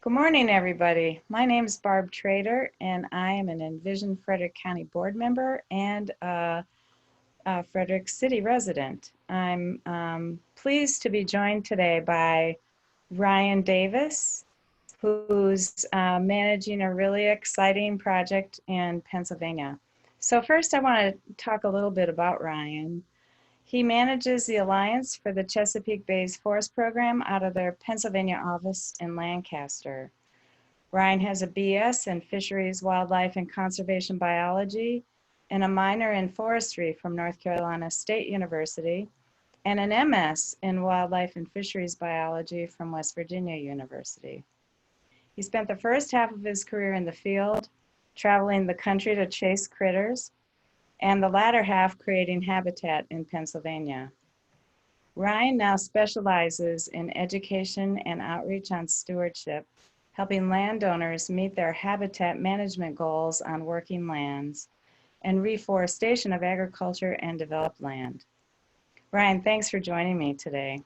Good morning, everybody. My name is Barb Trader, and I am an Envision Frederick County board member and a Frederick City resident. I'm pleased to be joined today by Ryan Davis, who's managing a really exciting project in Pennsylvania. So first, I want to talk a little bit about Ryan. He manages the Alliance for the Chesapeake Bay's Forest Program out of their Pennsylvania office in Lancaster. Ryan has a BS in Fisheries, Wildlife, and Conservation Biology and a minor in Forestry from North Carolina State University and an MS in Wildlife and Fisheries Biology from West Virginia University. He spent the first half of his career in the field, traveling the country to chase critters, and the latter half creating habitat in Pennsylvania. Ryan now specializes in education and outreach on stewardship, helping landowners meet their habitat management goals on working lands and reforestation of agriculture and developed land. Ryan, thanks for joining me today.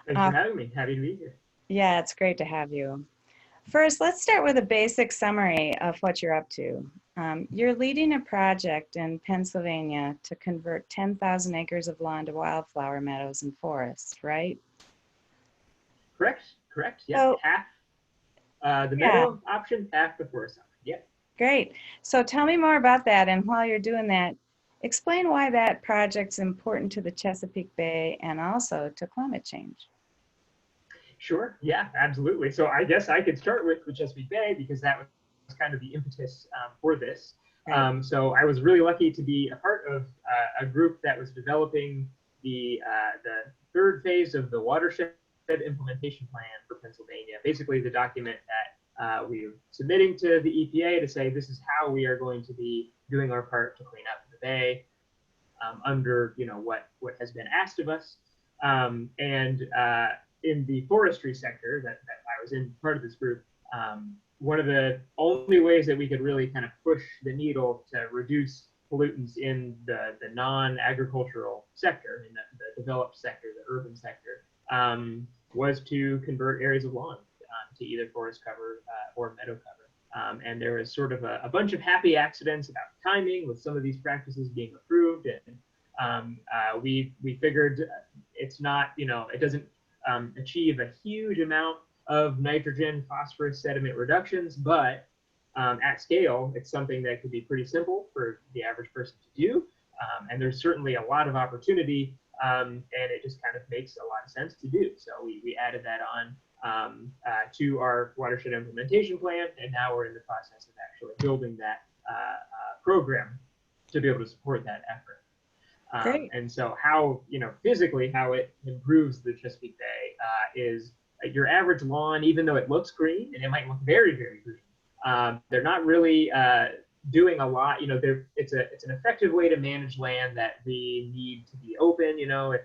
Thanks for having me. Happy to be here. Yeah, it's great to have you. First, let's start with a basic summary of what you're up to. You're leading a project in Pennsylvania to convert 10,000 acres of lawn to wildflower meadows and forests, right? Correct. Yeah, So, half the yeah, meadow option, half the forest option. Yep. great. So tell me more about that. And while you're doing that, explain why that project's important to the Chesapeake Bay and also to climate change. Sure. Yeah, absolutely. So I guess I could start with the Chesapeake Bay because that was kind of the impetus for this. Right. So I was really lucky to be a part of a group that was developing the third phase of the watershed implementation plan for Pennsylvania. Basically, the document that we are submitting to the EPA to say this is how we are going to be doing our part to clean up the bay under what has been asked of us. And in the forestry sector that I was in part of this group, one of the only ways that we could really kind of push the needle to reduce pollutants in the non-agricultural sector, in the developed sector, the urban sector, was to convert areas of lawn to either forest cover or meadow cover. And there was sort of a bunch of happy accidents about timing with some of these practices being approved. And we figured it's not, it doesn't achieve a huge amount of nitrogen, phosphorus, sediment reductions, but at scale, it's something that could be pretty simple for the average person to do. And there's certainly a lot of opportunity, and it just kind of makes a lot of sense to do. So we added that on to our watershed implementation plan, and now we're in the process of actually building that program to be able to support that effort. Great. And so how, physically how it improves the Chesapeake Bay is your average lawn, even though it looks green, and it might look very, very green, they're not really doing a lot. It's an effective way to manage land that we need to be open, if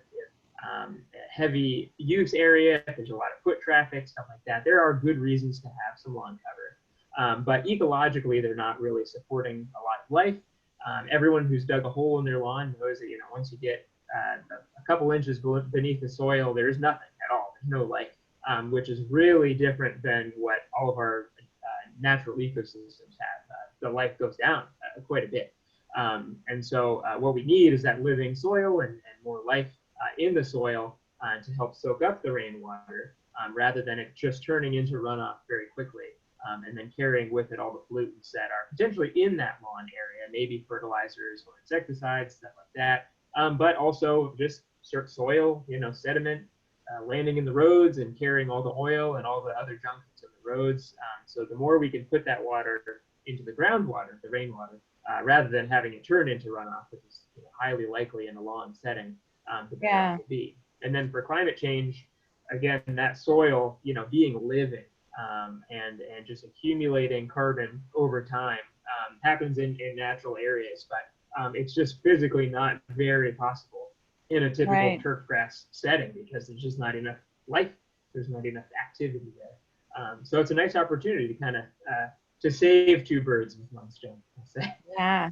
heavy use area, if there's a lot of foot traffic, stuff like that. There are good reasons to have some lawn cover. But ecologically, they're not really supporting a lot of life. Everyone who's dug a hole in their lawn knows that once you get a couple inches beneath the soil, there's nothing at all. There's no life, which is really different than what all of our natural ecosystems have. The life goes down quite a bit. And so what we need is that living soil and more life in the soil to help soak up the rainwater rather than it just turning into runoff very quickly. And then carrying with it all the pollutants that are potentially in that lawn area, maybe fertilizers or insecticides, stuff like that, but also just soil, sediment, landing in the roads and carrying all the oil and all the other junk into the roads. So the more we can put that water into the groundwater, the rainwater, rather than having it turn into runoff, which is highly likely in a lawn setting, the better it will be. And then for climate change, again, that soil, being living, and just accumulating carbon over time happens in natural areas, but it's just physically not very possible in a typical turf grass setting because there's just not enough life, there's not enough activity there. So it's a nice opportunity to kind of to save two birds with one stone, I'll say. Yeah.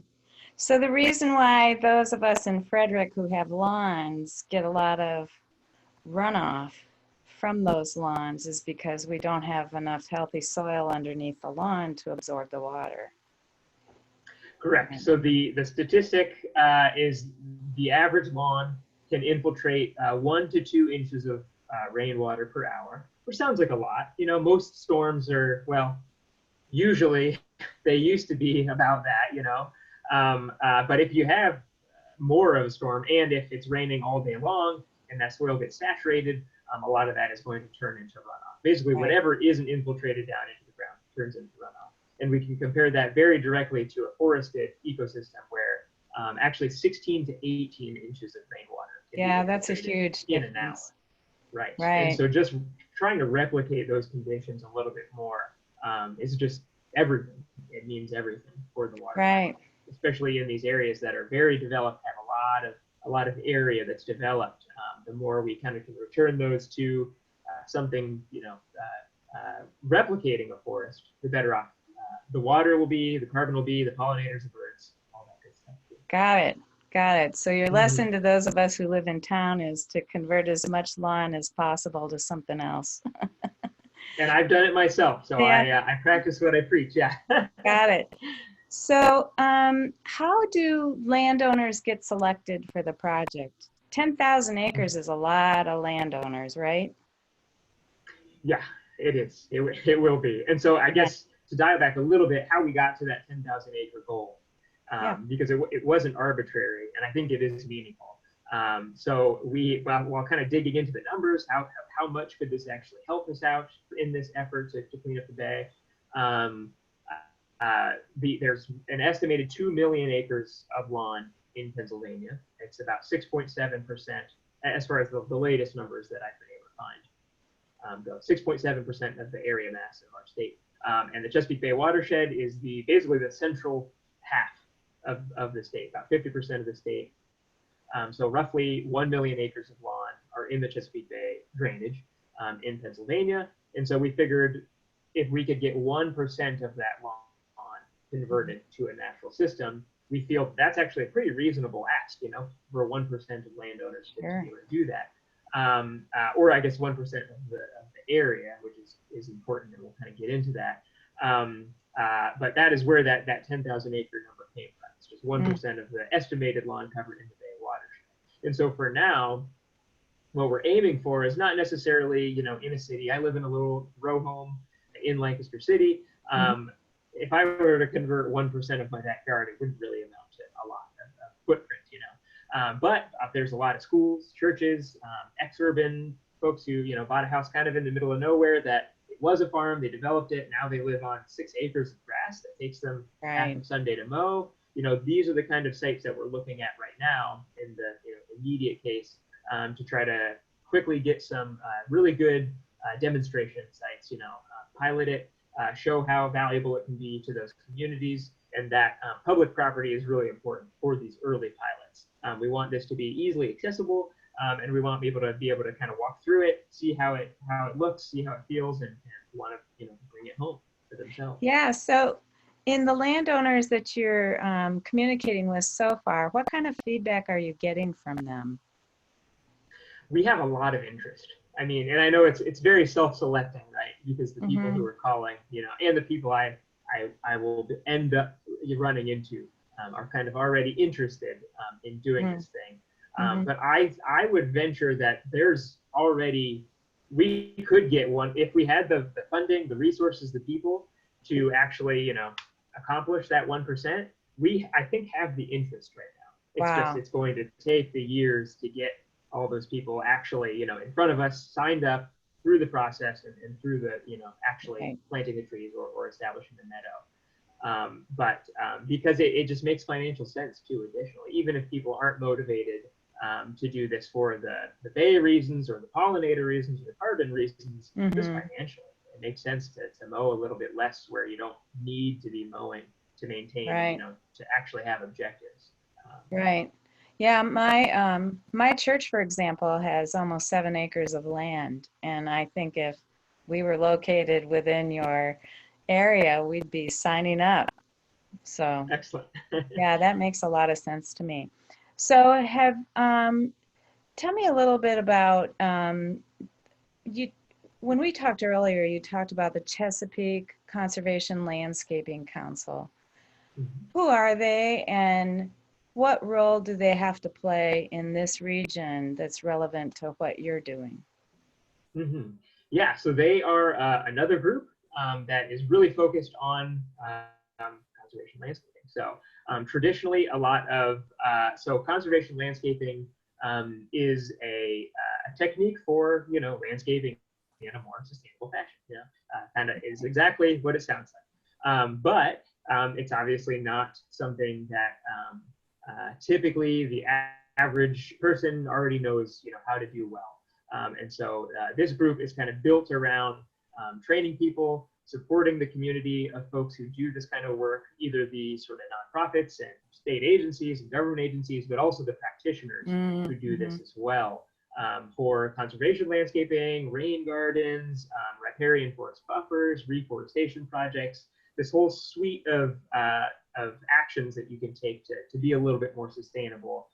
So the reason why those of us in Frederick who have lawns get a lot of runoff from those lawns is because we don't have enough healthy soil underneath the lawn to absorb the water. Correct. So the statistic is the average lawn can infiltrate 1 to 2 inches of rainwater per hour, which sounds like a lot. You know, most storms are, well, usually they used to be about that, you know. But if you have more of a storm, and if it's raining all day long and that soil gets saturated, a lot of that is going to turn into runoff. Basically, whatever isn't infiltrated down into the ground turns into runoff. And we can compare that very directly to a forested ecosystem where actually 16 to 18 inches of rainwater can be that's a huge in difference. an hour. Right. Right. And so just trying to replicate those conditions a little bit more is just everything. It means everything for the water. Right. Especially in these areas that are very developed, have a lot of area that's developed. The more we kind of can return those to something, you know, replicating a forest, the better off the water will be, the carbon will be, the pollinators, the birds, all that good stuff. Got it. Got it. So your lesson to those of us who live in town is to convert as much lawn as possible to something else. And I've done it myself, so I practice what I preach. Yeah. Got it. So how do landowners get selected for the project? 10,000 acres is a lot of landowners, right? Yeah, it is. It will be. And so I guess to dial back a little bit, how we got to that 10,000 acre goal, because it wasn't arbitrary, and I think it is meaningful. So while kind of digging into the numbers, how much could this actually help us out in this effort to clean up the bay? There's an estimated 2 million acres of lawn in Pennsylvania. It's about 6.7%, as far as the latest numbers that I've been able to find. 6.7% of the area mass of our state. And the Chesapeake Bay watershed is basically the central half of the state, about 50% of the state. So roughly 1 million acres of lawn are in the Chesapeake Bay drainage in Pennsylvania. And so we figured if we could get 1% of that lawn converted to a natural system, we feel that's actually a pretty reasonable ask, you know, for 1% of landowners to be able to do that. Or I guess 1% of the area, which is important, and we'll kind of get into that. But that is where that 10,000 acre number came from. It's just 1% of the estimated lawn covered in the Bay watershed. And so for now, what we're aiming for is not necessarily, you know, in a city. I live in a little row home in Lancaster City. If I were to convert 1% of my backyard, it wouldn't really amount to a lot of footprint, you know. But there's a lot of schools, churches, ex-urban folks who, you know, bought a house kind of in the middle of nowhere that it was a farm, they developed it, now they live on 6 acres of grass that takes them half of Sunday to mow. You know, these are the kind of sites that we're looking at right now in the immediate case to try to quickly get some really good demonstration sites, you know, pilot it, show how valuable it can be to those communities, and that public property is really important for these early pilots. We want this to be easily accessible, and we want people to be able to kind of walk through it, see how it looks, see how it feels, and want to, you know, bring it home for themselves. Yeah. So in the landowners that you're communicating with so far, what kind of feedback are you getting from them? We have a lot of interest. I mean, and I know it's very self-selecting, right? Because the people who are calling, you know, and the people I will end up running into are kind of already interested in doing this thing. But I would venture that there's already, we could get one if we had the funding, the resources, the people to actually, you know, accomplish that 1%. I think have the interest right now. It's just, it's going to take the years to get all those people actually, you know, in front of us, signed up through the process and through the, you know, actually planting the trees or establishing the meadow. But because it just makes financial sense too, additionally, even if people aren't motivated to do this for the bay reasons or the pollinator reasons or the carbon reasons, just financially, it makes sense to mow a little bit less where you don't need to be mowing to maintain, you know, to actually have objectives. Right. Yeah, my church, for example, has almost 7 acres of land, and I think if we were located within your area, we'd be signing up. So excellent. Yeah, that makes a lot of sense to me. So tell me a little bit about you, when we talked earlier, you talked about the Chesapeake Conservation Landscaping Council. Mhm. Who are they and what role do they have to play in this region that's relevant to what you're doing? Mhm. Yeah, so they are another group that is really focused on conservation landscaping. So traditionally, a lot of so conservation landscaping is a technique for landscaping in a more sustainable fashion. Kind of is exactly what it sounds like. But it's obviously not something that typically the average person already knows how to do well. And so this group is kind of built around training people, supporting the community of folks who do this kind of work, either the sort of nonprofits and state agencies and government agencies, but also the practitioners who do Mm-hmm. this as well. For conservation landscaping, rain gardens, riparian forest buffers, reforestation projects, this whole suite of actions that you can take to be a little bit more sustainable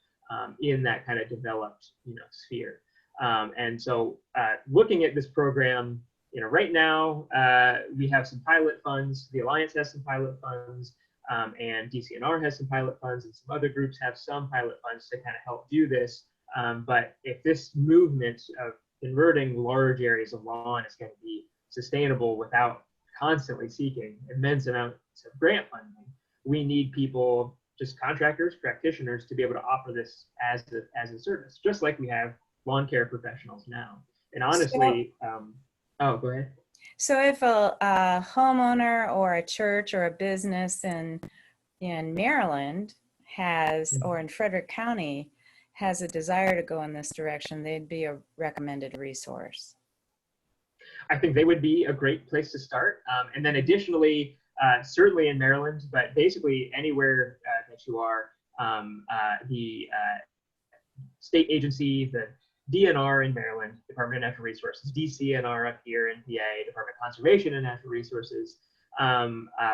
in that kind of developed sphere. And so looking at this program, right now we have some pilot funds. The Alliance has some pilot funds, and DCNR has some pilot funds, and some other groups have some pilot funds to kind of help do this. But if this movement of converting large areas of lawn is going to be sustainable without constantly seeking immense amounts of grant funding, we need people, just contractors, practitioners, to be able to offer this as a service, just like we have lawn care professionals now. And So, honestly, oh, go ahead. so if a homeowner or a church or a business in Maryland has, or in Frederick County, has a desire to go in this direction, they'd be a recommended resource. I think they would be a great place to start. And then additionally, certainly in Maryland, but basically anywhere that you are, the state agency, the DNR in Maryland, Department of Natural Resources, DCNR up here in PA, Department of Conservation and Natural Resources,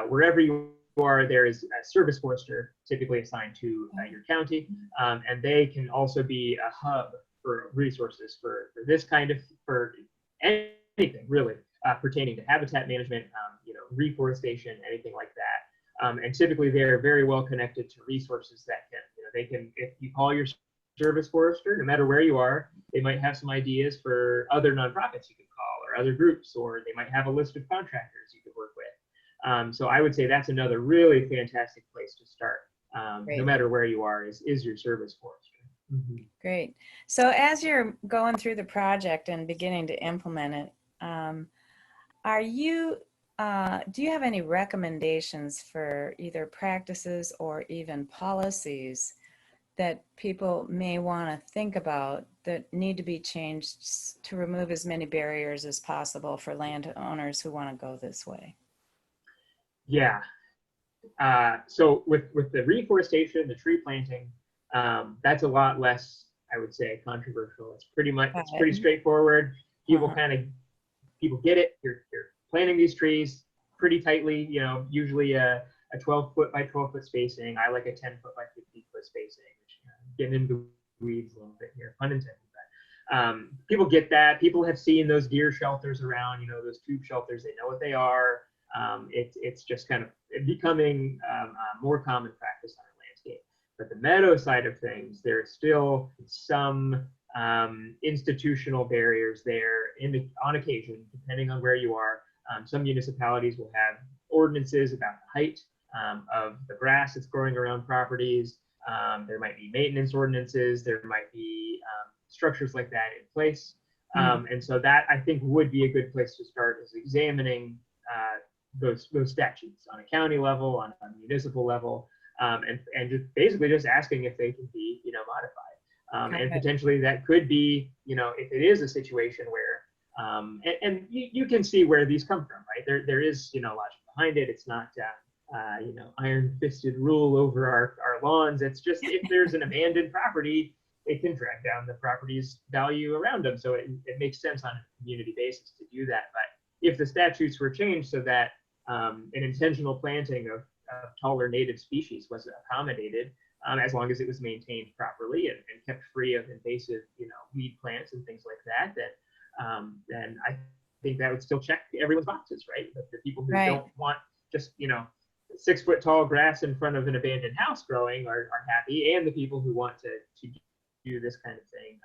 wherever you are, there is a service forester typically assigned to your county, and they can also be a hub for resources for this kind of, for anything really pertaining to habitat management, reforestation, anything like that. And typically they're very well connected to resources that can, they can, if you call your service forester, no matter where you are, they might have some ideas for other nonprofits you could call or other groups, or they might have a list of contractors you could work with. So I would say that's another really fantastic place to start, no Great. matter where you are, is your service forester. Mm-hmm. Great. So as you're going through the project and beginning to implement it, are you, do you have any recommendations for either practices or even policies that people may want to think about that need to be changed to remove as many barriers as possible for landowners who want to go this way? Yeah. So with the reforestation, the tree planting, that's a lot less, I would say, controversial. It's pretty much, Got it's it. pretty straightforward. People Uh-huh. kind of, people get it. You're planting these trees pretty tightly, usually a 12-foot by 12-foot spacing. I like a 10-foot by 15-foot spacing, which, getting into the weeds a little bit here, pun intended. But people get that. People have seen those deer shelters around, those tube shelters. They know what they are. It's just kind of becoming more common practice on our landscape. But the meadow side of things, there's still some institutional barriers there on occasion, depending on where you are. Some municipalities will have ordinances about the height of the grass that's growing around properties. There might be maintenance ordinances. There might be structures like that in place. Mm. And so that, I think, would be a good place to start, is examining those statutes on a county level, on a municipal level, and just basically just asking if they can be modified. And Okay. potentially that could be, if it is a situation where and you can see where these come from, right? There is logic behind it. It's not iron-fisted rule over our lawns. It's just, if there's an abandoned property, it can drag down the property's value around them. So it makes sense on a community basis to do that. But if the statutes were changed so that an intentional planting of taller native species was accommodated, as long as it was maintained properly and kept free of invasive, weed plants and things like that, then then I think that would still check everyone's boxes, right? The people who Right. don't want just, 6-foot tall grass in front of an abandoned house growing are happy, and the people who want to do this kind of thing,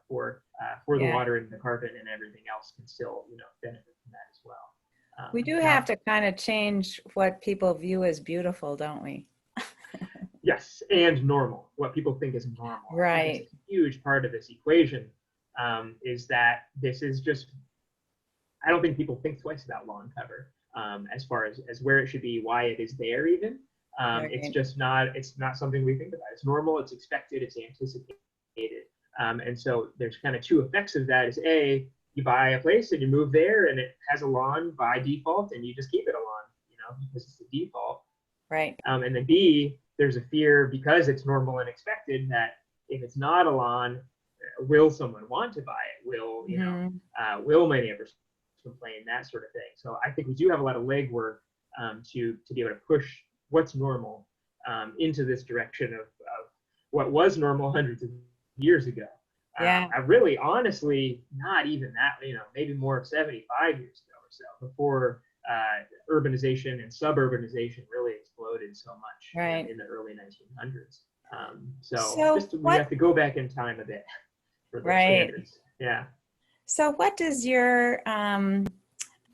for the Yeah. water and the carbon and everything else can still, benefit from that as well. We do Now, have to kind of change what people view as beautiful, don't we? yes, and normal, what people think is normal. I think Right. it's a huge part of this equation, is that this is just, I don't think people think twice about lawn cover, as far as where it should be, why it is there even. It's Right. just not, it's not something we think about. It's normal, it's expected, it's anticipated. And so there's kind of two effects of that is A, you buy a place and you move there and it has a lawn by default and you just keep it a lawn, because it's the default. Right. And then B, there's a fear because it's normal and expected that if it's not a lawn, will someone want to buy it? Will my neighbors complain? That sort of thing. So I think we do have a lot of legwork to be able to push what's normal into this direction of what was normal hundreds of years ago. Yeah. I really, honestly, not even that, maybe more 75 years ago or so, before urbanization and suburbanization really exploded so much Right. in the early 1900s. So just we what, have to go back in time a bit for those right. standards. Yeah. So what does your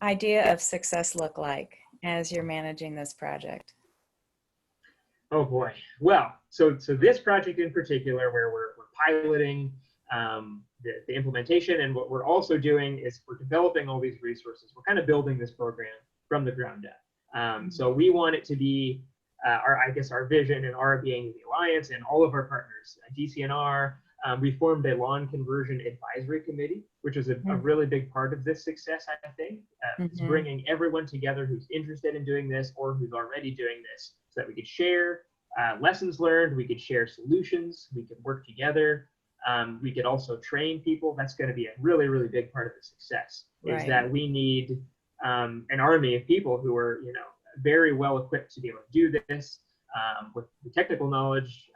idea of success look like as you're managing this project? Oh boy. Well, so this project in particular, where we're piloting the implementation, and what we're also doing is we're developing all these resources. We're kind of building this program from the ground up. So we want it to be our vision, and our being the Alliance and all of our partners, DCNR. We formed a lawn conversion advisory committee, which is a really big part of this success, I think. It's bringing everyone together who's interested in doing this or who's already doing this, so that we could share lessons learned, we could share solutions, we could work together. We could also train people. That's going to be a really, really big part of the success, is that we need an army of people who are, very well equipped to be able to do this, with the technical knowledge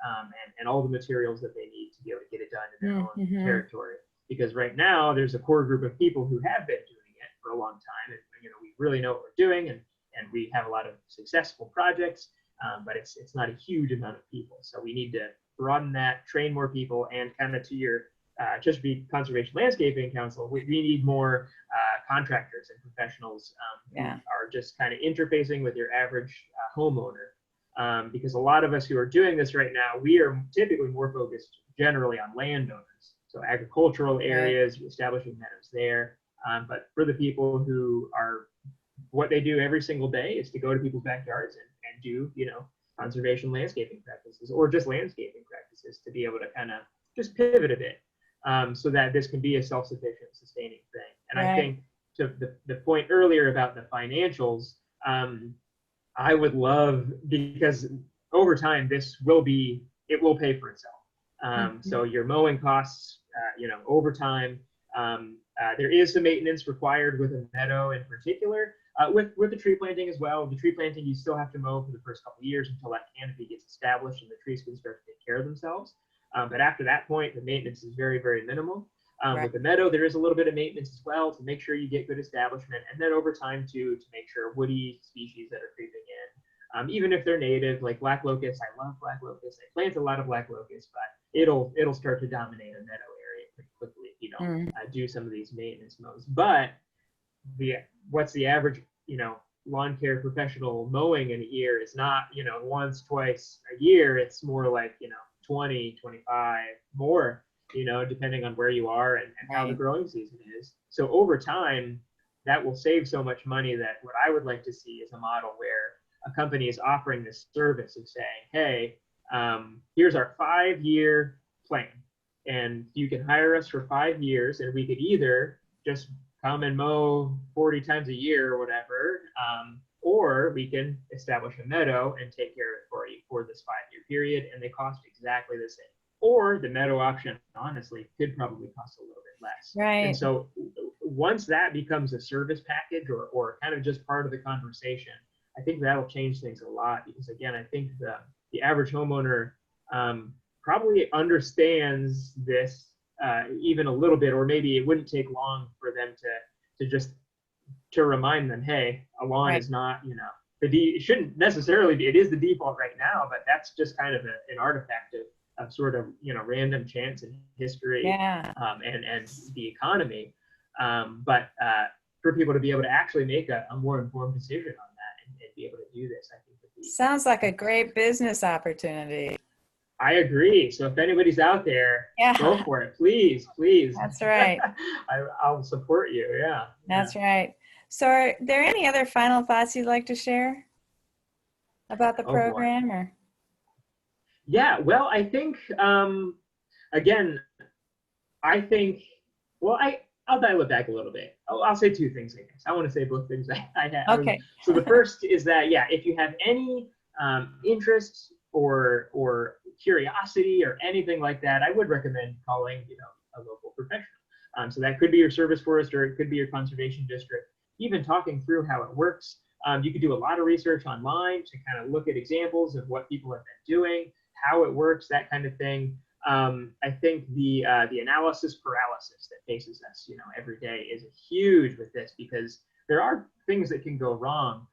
and all the materials that they need to be able to get it done in their own territory. Because right now there's a core group of people who have been doing it for a long time, and we really know what we're doing, and we have a lot of successful projects, but it's not a huge amount of people. So we need to broaden that, train more people, and kind of to your Chesapeake Conservation Landscaping Council, we need more contractors and professionals who are just kind of interfacing with your average homeowner. Because a lot of us who are doing this right now, we are typically more focused generally on landowners. So agricultural areas, establishing meadows there. But for the people who are, what they do every single day is to go to people's backyards and do, conservation landscaping practices, or just landscaping practices, to be able to kind of just pivot a bit, so that this can be a self-sufficient, sustaining thing. And I think to the point earlier about the financials, I would love, because over time it will pay for itself. So your mowing costs, over time, there is some maintenance required with a meadow in particular, with the tree planting as well. The tree planting, you still have to mow for the first couple of years until that canopy gets established and the trees can start to take care of themselves. But after that point, the maintenance is very, very minimal. With the meadow, there is a little bit of maintenance as well to make sure you get good establishment, and then over time to make sure woody species that are creeping in, even if they're native, like black locust. I love black locust. I plant a lot of black locust, but it'll start to dominate a meadow area pretty quickly if you don't do some of these maintenance mows. But what's the average lawn care professional mowing in a year is not once, twice a year. It's more like 20, 25 more, depending on where you are and how the growing season is. So over time, that will save so much money that what I would like to see is a model where a company is offering this service of saying, hey, here's our 5-year plan, and you can hire us for 5 years, and we could either just come and mow 40 times a year or whatever, or we can establish a meadow and take care of it for you for this 5-year period, and they cost exactly the same. Or the meadow option, honestly, could probably cost a little bit less. And so once that becomes a service package or kind of just part of the conversation, I think that'll change things a lot, because again, I think the average homeowner probably understands this even a little bit, or maybe it wouldn't take long for them to remind them, hey, a lawn Right. is not, it shouldn't necessarily be, it is the default right now, but that's just kind of an artifact of sort of, random chance in history, Yeah. and the economy. But for people to be able to actually make a more informed decision on that and be able to do this, I think would be. Sounds like a great business opportunity. I agree. So if anybody's out there, go Yeah, for it, please, please. that's right. I'll support you. Yeah. That's right. So are there any other final thoughts you'd like to share about the Oh boy. program or? Yeah. Well, I think again, I think, well, I'll dial it back a little bit. I'll say two things, I guess. I want to say both things I had. Okay. So the first is that, yeah, if you have any interest or curiosity or anything like that, I would recommend calling, a local professional. So that could be your service forest, or it could be your conservation district. Even talking through how it works. You could do a lot of research online to kind of look at examples of what people have been doing, how it works, that kind of thing. I think the analysis paralysis that faces us, every day is huge with this, because there are things that can go wrong.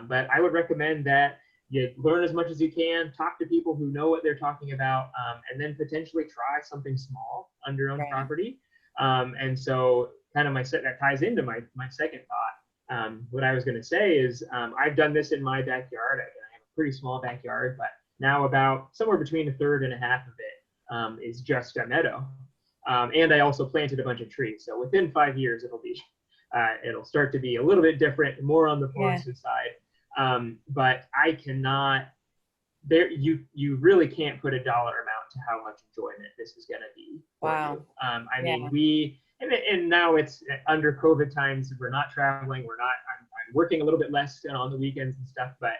But I would recommend that you learn as much as you can, talk to people who know what they're talking about, and then potentially try something small on your own Right. property. And so kind of that ties into my second thought. What I was going to say is I've done this in my backyard. I have a pretty small backyard, but now about somewhere between a third and a half of it is just a meadow. And I also planted a bunch of trees. So within 5 years, it'll start to be a little bit different, more on the forested side. But I cannot, you really can't put a dollar amount to how much enjoyment this is going to be for you. I mean, and now it's under COVID times, we're not traveling, I'm working a little bit less on the weekends and stuff, but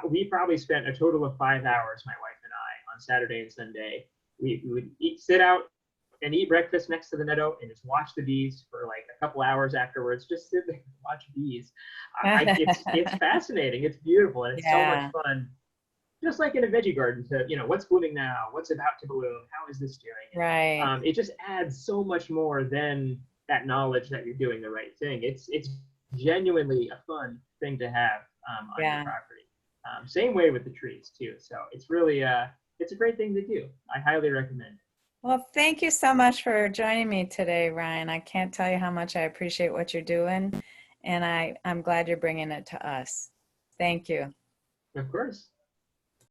we probably spent a total of 5 hours, my wife and I, on Saturday and Sunday. We would sit out and eat breakfast next to the meadow and just watch the bees for like a couple hours afterwards. Just sit there and watch bees. It's fascinating. It's beautiful, and it's so much fun. Just like in a veggie garden, to what's blooming now, what's about to bloom, how is this doing? Right. It just adds so much more than that knowledge that you're doing the right thing. It's genuinely a fun thing to have on your property. Same way with the trees too. So it's really it's a great thing to do. I highly recommend it. Well, thank you so much for joining me today, Ryan. I can't tell you how much I appreciate what you're doing, and I'm glad you're bringing it to us. Thank you. Of course.